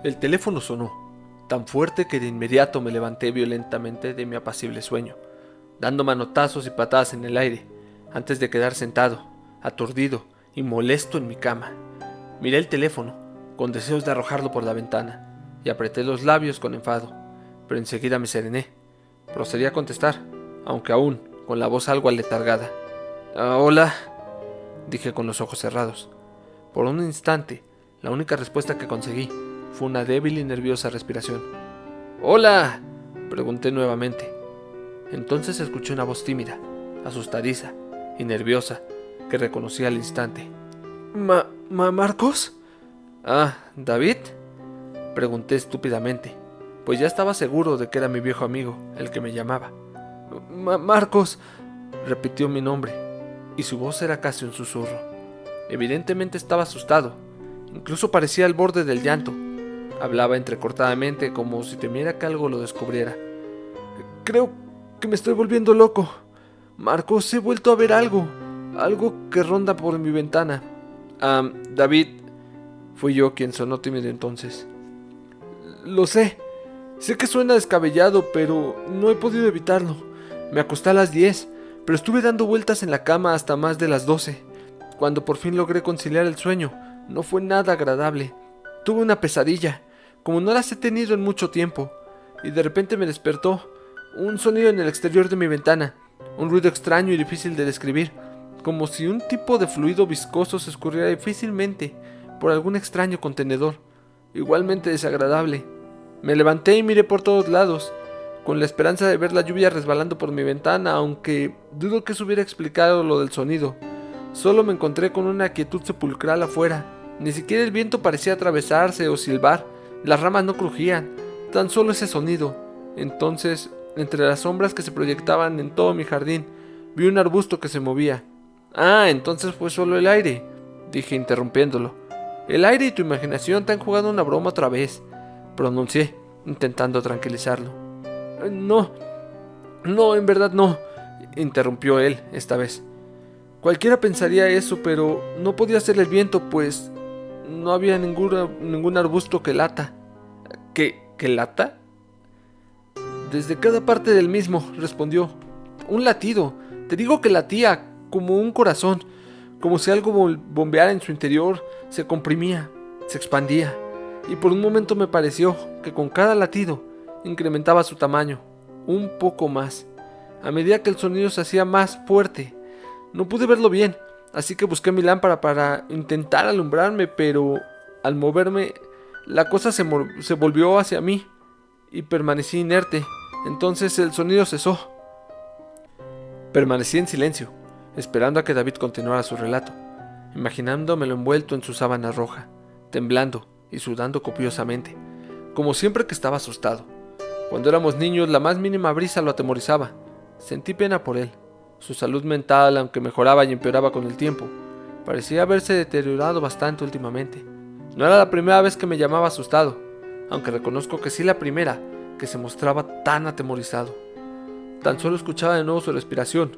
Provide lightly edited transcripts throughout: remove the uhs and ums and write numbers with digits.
El teléfono sonó, tan fuerte que de inmediato me levanté violentamente de mi apacible sueño, dando manotazos y patadas en el aire, antes de quedar sentado, aturdido y molesto en mi cama. Miré el teléfono, con deseos de arrojarlo por la ventana, y apreté los labios con enfado, pero enseguida me serené. Procedí a contestar, aunque aún con la voz algo aletargada. Hola, dije con los ojos cerrados. Por un instante, la única respuesta que conseguí fue una débil y nerviosa respiración. ¡Hola!, pregunté nuevamente. Entonces escuché una voz tímida, asustadiza y nerviosa, que reconocí al instante. ¿Marcos? Ah, ¿David?, pregunté estúpidamente, pues ya estaba seguro de que era mi viejo amigo el que me llamaba. Marcos, repitió mi nombre, y su voz era casi un susurro. Evidentemente estaba asustado, incluso parecía al borde del llanto. Hablaba entrecortadamente, como si temiera que algo lo descubriera. Creo que me estoy volviendo loco. Marcos, he vuelto a ver algo que ronda por mi ventana. David, fui yo quien sonó tímido entonces. Lo sé que suena descabellado, pero no he podido evitarlo. Me acosté a las 10, pero estuve dando vueltas en la cama hasta más de las 12. Cuando por fin logré conciliar el sueño, no fue nada agradable. Tuve una pesadilla, como no las he tenido en mucho tiempo, y de repente me despertó un sonido en el exterior de mi ventana, un ruido extraño y difícil de describir, como si un tipo de fluido viscoso se escurriera difícilmente por algún extraño contenedor, igualmente desagradable. Me levanté y miré por todos lados, con la esperanza de ver la lluvia resbalando por mi ventana, aunque dudo que eso hubiera explicado lo del sonido. Solo me encontré con una quietud sepulcral afuera. Ni siquiera el viento parecía atravesarse o silbar, las ramas no crujían, tan solo ese sonido. Entonces, entre las sombras que se proyectaban en todo mi jardín, vi un arbusto que se movía. Entonces fue solo el aire, dije interrumpiéndolo. El aire y tu imaginación te han jugado una broma otra vez, pronuncié, intentando tranquilizarlo. No, en verdad no, interrumpió él esta vez. Cualquiera pensaría eso, pero no podía ser el viento, pues no había ningún arbusto que lata. ¿Que lata? Desde cada parte del mismo, respondió. Un latido, te digo que latía, como un corazón, como si algo bombeara en su interior, se comprimía, se expandía, y por un momento me pareció que con cada latido incrementaba su tamaño, un poco más, a medida que el sonido se hacía más fuerte. No pude verlo bien, así que busqué mi lámpara para intentar alumbrarme, pero al moverme, la cosa se volvió hacia mí y permanecí inerte. Entonces el sonido cesó. Permanecí en silencio, esperando a que David continuara su relato, imaginándomelo envuelto en su sábana roja, temblando y sudando copiosamente, como siempre que estaba asustado. Cuando éramos niños, la más mínima brisa lo atemorizaba. Sentí pena por él. Su salud mental, aunque mejoraba y empeoraba con el tiempo, parecía haberse deteriorado bastante últimamente. No era la primera vez que me llamaba asustado, aunque reconozco que sí la primera que se mostraba tan atemorizado. Tan solo escuchaba de nuevo su respiración,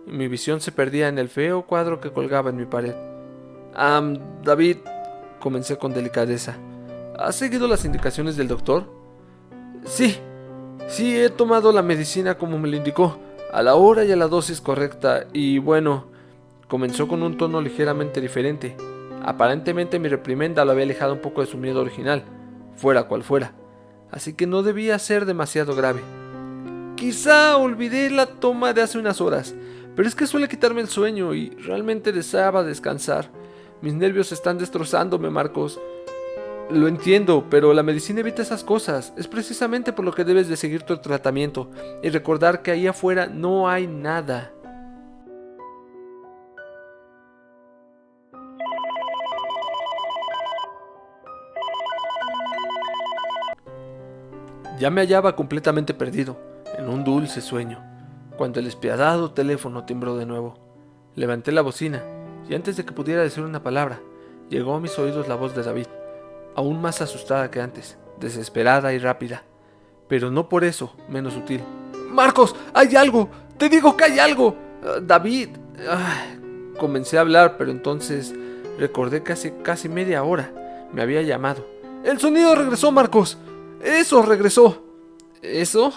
y mi visión se perdía en el feo cuadro que colgaba en mi pared. David, comencé con delicadeza, ¿has seguido las indicaciones del doctor? Sí, he tomado la medicina como me lo indicó, a la hora y a la dosis correcta, y bueno, comenzó con un tono ligeramente diferente. Aparentemente mi reprimenda lo había alejado un poco de su miedo original, fuera cual fuera, así que no debía ser demasiado grave. Quizá olvidé la toma de hace unas horas, pero es que suele quitarme el sueño y realmente deseaba descansar. Mis nervios están destrozándome, Marcos. Lo entiendo, pero la medicina evita esas cosas. Es precisamente por lo que debes de seguir tu tratamiento y recordar que ahí afuera no hay nada. Ya me hallaba completamente perdido, en un dulce sueño, cuando el despiadado teléfono timbró de nuevo. Levanté la bocina, y antes de que pudiera decir una palabra, llegó a mis oídos la voz de David, aún más asustada que antes, desesperada y rápida, pero no por eso menos sutil. ¡Marcos! ¡Hay algo! ¡Te digo que hay algo! ¡David! Comencé a hablar, pero entonces recordé que hace casi media hora me había llamado, ¡El sonido regresó, Marcos! ¡Eso regresó! ¿Eso?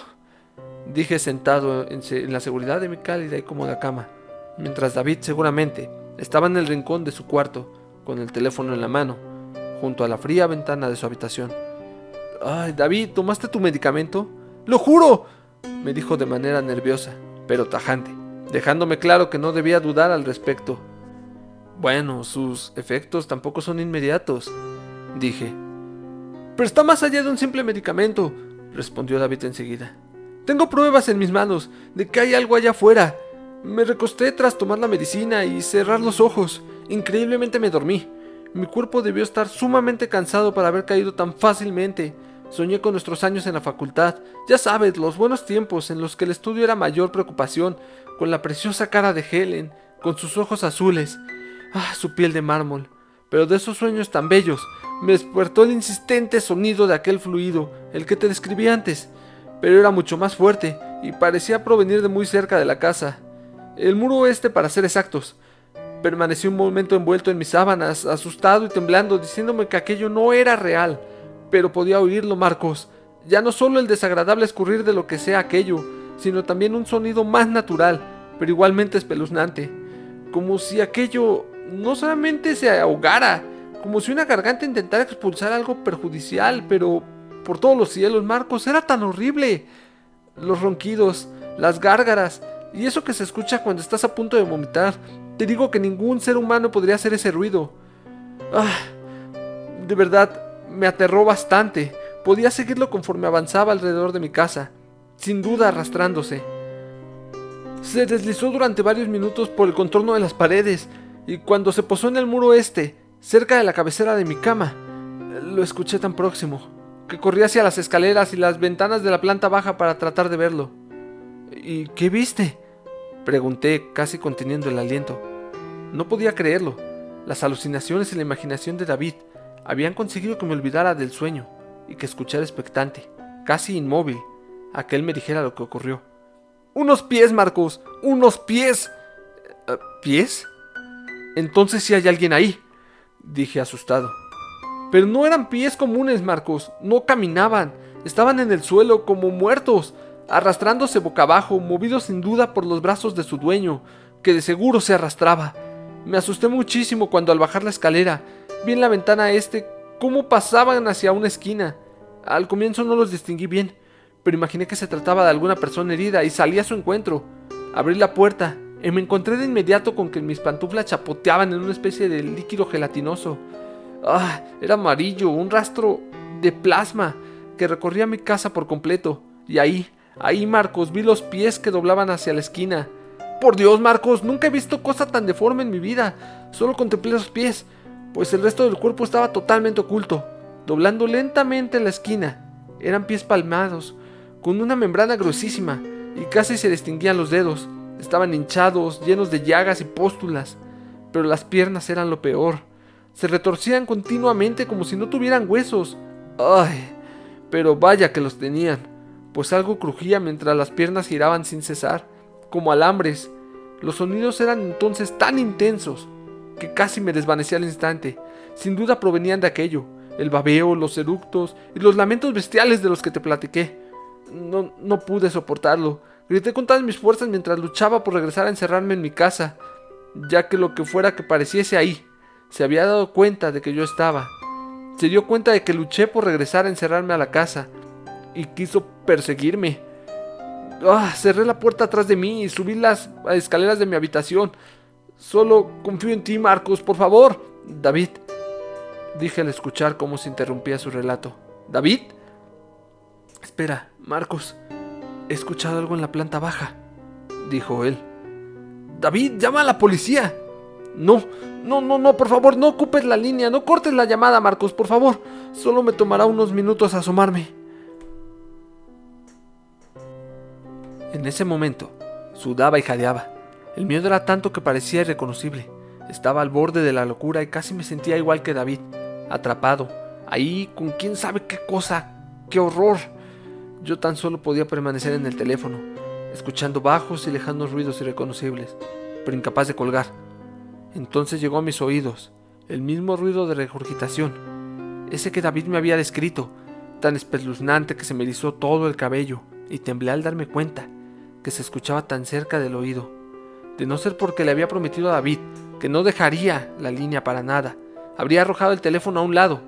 Dije sentado en la seguridad de mi cálida y cómoda cama, mientras David seguramente estaba en el rincón de su cuarto, con el teléfono en la mano, junto a la fría ventana de su habitación. «Ay, David, ¿tomaste tu medicamento?» «¡Lo juro!», me dijo de manera nerviosa, pero tajante, dejándome claro que no debía dudar al respecto. «Bueno, sus efectos tampoco son inmediatos», dije. «Pero está más allá de un simple medicamento», respondió David enseguida. «Tengo pruebas en mis manos de que hay algo allá afuera. Me recosté tras tomar la medicina y cerrar los ojos. Increíblemente me dormí. Mi cuerpo debió estar sumamente cansado para haber caído tan fácilmente. Soñé con nuestros años en la facultad. Ya sabes, los buenos tiempos en los que el estudio era mayor preocupación, con la preciosa cara de Helen, con sus ojos azules. Su piel de mármol. Pero de esos sueños tan bellos, me despertó el insistente sonido de aquel fluido, el que te describí antes. Pero era mucho más fuerte y parecía provenir de muy cerca de la casa. El muro oeste, para ser exactos. Permanecí un momento envuelto en mis sábanas, asustado y temblando, diciéndome que aquello no era real. Pero podía oírlo, Marcos. Ya no solo el desagradable escurrir de lo que sea aquello, sino también un sonido más natural, pero igualmente espeluznante. Como si aquello no solamente se ahogara, como si una garganta intentara expulsar algo perjudicial, pero por todos los cielos, Marcos, era tan horrible. Los ronquidos, las gárgaras, y eso que se escucha cuando estás a punto de vomitar. Te digo que ningún ser humano podría hacer ese ruido. De verdad, me aterró bastante. Podía seguirlo conforme avanzaba alrededor de mi casa, sin duda arrastrándose. Se deslizó durante varios minutos por el contorno de las paredes, y cuando se posó en el muro este, cerca de la cabecera de mi cama, lo escuché tan próximo, que corrí hacia las escaleras y las ventanas de la planta baja para tratar de verlo. «¿Y qué viste?», pregunté, casi conteniendo el aliento. No podía creerlo. Las alucinaciones y la imaginación de David habían conseguido que me olvidara del sueño y que escuchara expectante, casi inmóvil, a que él me dijera lo que ocurrió. «¡Unos pies, Marcos! ¡Unos pies!». ¿Pies? «Entonces sí hay alguien ahí», dije asustado. «Pero no eran pies comunes, Marcos. No caminaban. Estaban en el suelo como muertos, arrastrándose boca abajo, movidos sin duda por los brazos de su dueño, que de seguro se arrastraba. Me asusté muchísimo cuando al bajar la escalera vi en la ventana cómo pasaban hacia una esquina. Al comienzo no los distinguí bien, pero imaginé que se trataba de alguna persona herida y salí a su encuentro. Abrí la puerta y me encontré de inmediato con que mis pantuflas chapoteaban en una especie de líquido gelatinoso. Era amarillo, un rastro de plasma que recorría mi casa por completo. Y ahí, Marcos, vi los pies que doblaban hacia la esquina. Por Dios, Marcos, nunca he visto cosa tan deforme en mi vida. Solo contemplé los pies, pues el resto del cuerpo estaba totalmente oculto. Doblando lentamente la esquina, eran pies palmados, con una membrana gruesísima, y casi se distinguían los dedos. Estaban hinchados, llenos de llagas y pústulas, pero las piernas eran lo peor. Se retorcían continuamente como si no tuvieran huesos. Pero vaya que los tenían, pues algo crujía mientras las piernas giraban sin cesar, como alambres. Los sonidos eran entonces tan intensos que casi me desvanecí al instante. Sin duda provenían de aquello, el babeo, los eructos y los lamentos bestiales de los que te platiqué. No pude soportarlo. Grité con todas mis fuerzas mientras luchaba por regresar a encerrarme en mi casa, ya que lo que fuera que pareciese ahí se había dado cuenta de que yo estaba. Se dio cuenta de que luché por regresar a encerrarme a la casa y quiso perseguirme. Cerré la puerta atrás de mí y subí las escaleras de mi habitación. «Solo confío en ti, Marcos, por favor». «David», dije al escuchar cómo se interrumpía su relato. «¿David?» «Espera, Marcos, he escuchado algo en la planta baja», dijo él. «David, llama a la policía». No, por favor, no ocupes la línea, no cortes la llamada, Marcos, por favor. Solo me tomará unos minutos asomarme». En ese momento, sudaba y jadeaba. El miedo era tanto que parecía irreconocible. Estaba al borde de la locura y casi me sentía igual que David, atrapado, ahí con quién sabe qué cosa. ¡Qué horror! Yo tan solo podía permanecer en el teléfono, escuchando bajos y lejanos ruidos irreconocibles, pero incapaz de colgar. Entonces llegó a mis oídos el mismo ruido de regurgitación. ese que David me había descrito, tan espeluznante que se me erizó todo el cabello, y temblé al darme cuenta que se escuchaba tan cerca del oído. De no ser porque le había prometido a David que no dejaría la línea para nada, habría arrojado el teléfono a un lado.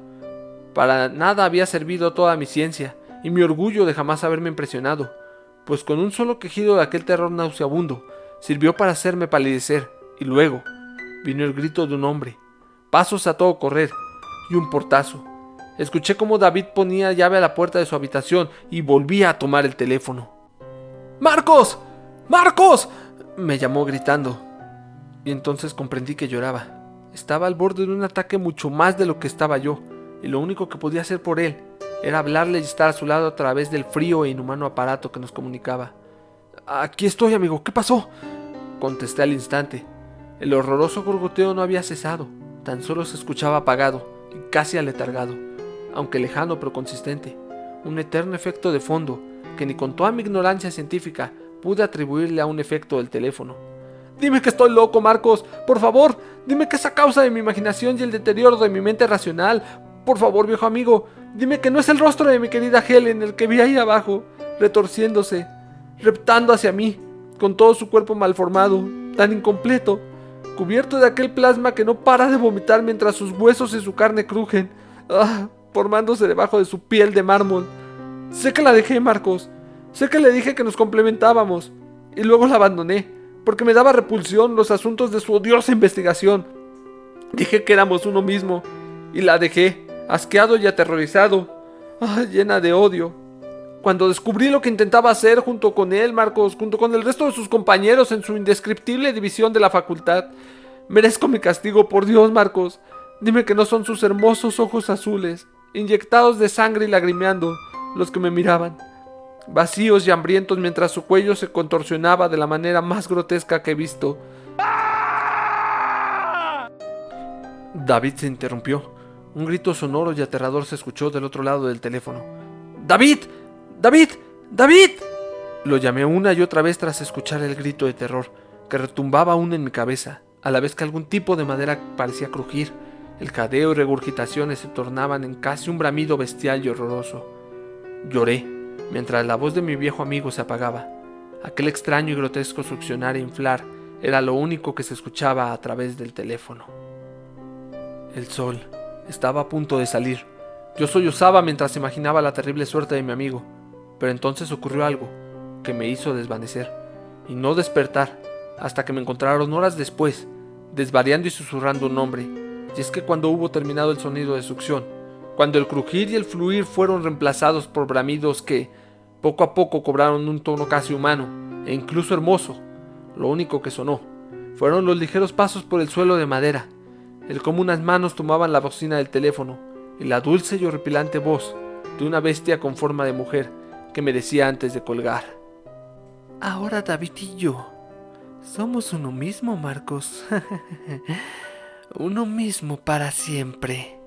Para nada había servido toda mi ciencia y mi orgullo de jamás haberme impresionado, pues con un solo quejido de aquel terror nauseabundo sirvió para hacerme palidecer, y luego vino el grito de un hombre, pasos a todo correr y un portazo. Escuché cómo David ponía llave a la puerta de su habitación y volvía a tomar el teléfono. ¡Marcos! ¡Marcos!, me llamó gritando, y entonces comprendí que lloraba. Estaba al borde de un ataque mucho más de lo que estaba yo, y lo único que podía hacer por él era hablarle y estar a su lado a través del frío e inhumano aparato que nos comunicaba. «Aquí estoy, amigo, ¿qué pasó?», contesté al instante. El horroroso gorgoteo no había cesado, tan solo se escuchaba apagado y casi aletargado, aunque lejano pero consistente, un eterno efecto de fondo que ni con toda mi ignorancia científica pude atribuirle a un efecto del teléfono. «Dime que estoy loco, Marcos, por favor, dime que es a causa de mi imaginación y el deterioro de mi mente racional. Por favor, viejo amigo, dime que no es el rostro de mi querida Helen el que vi ahí abajo, retorciéndose, reptando hacia mí, con todo su cuerpo malformado, tan incompleto, cubierto de aquel plasma que no para de vomitar mientras sus huesos y su carne crujen, formándose debajo de su piel de mármol. Sé que la dejé, Marcos, sé que le dije que nos complementábamos, y luego la abandoné, porque me daba repulsión los asuntos de su odiosa investigación. Dije que éramos uno mismo, y la dejé, asqueado y aterrorizado, llena de odio. Cuando descubrí lo que intentaba hacer junto con él, Marcos, junto con el resto de sus compañeros en su indescriptible división de la facultad, merezco mi castigo, por Dios, Marcos. Dime que no son sus hermosos ojos azules, inyectados de sangre y lagrimeando, los que me miraban, vacíos y hambrientos mientras su cuello se contorsionaba de la manera más grotesca que he visto. David se interrumpió. Un grito sonoro y aterrador se escuchó del otro lado del teléfono. ¡David! ¡David! ¡David!, lo llamé una y otra vez tras escuchar el grito de terror, que retumbaba aún en mi cabeza, a la vez que algún tipo de madera parecía crujir. El jadeo y regurgitaciones se tornaban en casi un bramido bestial y horroroso. Lloré, mientras la voz de mi viejo amigo se apagaba. Aquel extraño y grotesco succionar e inflar era lo único que se escuchaba a través del teléfono. El sol estaba a punto de salir. Yo sollozaba mientras imaginaba la terrible suerte de mi amigo, pero entonces ocurrió algo que me hizo desvanecer y no despertar hasta que me encontraron horas después, desvariando y susurrando un nombre. Y es que cuando hubo terminado el sonido de succión, cuando el crujir y el fluir fueron reemplazados por bramidos que, poco a poco, cobraron un tono casi humano e incluso hermoso, lo único que sonó fueron los ligeros pasos por el suelo de madera, el cómo unas manos tomaban la bocina del teléfono y la dulce y horripilante voz de una bestia con forma de mujer que me decía antes de colgar: «Ahora David y yo somos uno mismo, Marcos». Uno mismo para siempre.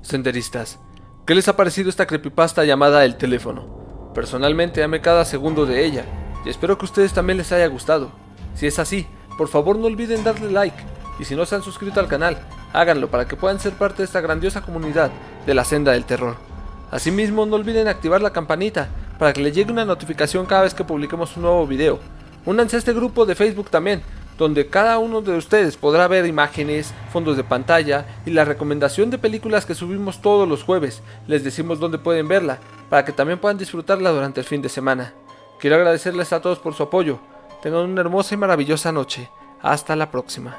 Senderistas, ¿qué les ha parecido esta creepypasta llamada El Teléfono? Personalmente amé cada segundo de ella y espero que a ustedes también les haya gustado. Si es así, por favor no olviden darle like, y si no se han suscrito al canal, háganlo para que puedan ser parte de esta grandiosa comunidad de la Senda del Terror. Asimismo, no olviden activar la campanita para que les llegue una notificación cada vez que publiquemos un nuevo video. Únanse a este grupo de Facebook también, donde cada uno de ustedes podrá ver imágenes, fondos de pantalla y la recomendación de películas que subimos todos los jueves. Les decimos dónde pueden verla, para que también puedan disfrutarla durante el fin de semana. Quiero agradecerles a todos por su apoyo. Tengan una hermosa y maravillosa noche. Hasta la próxima.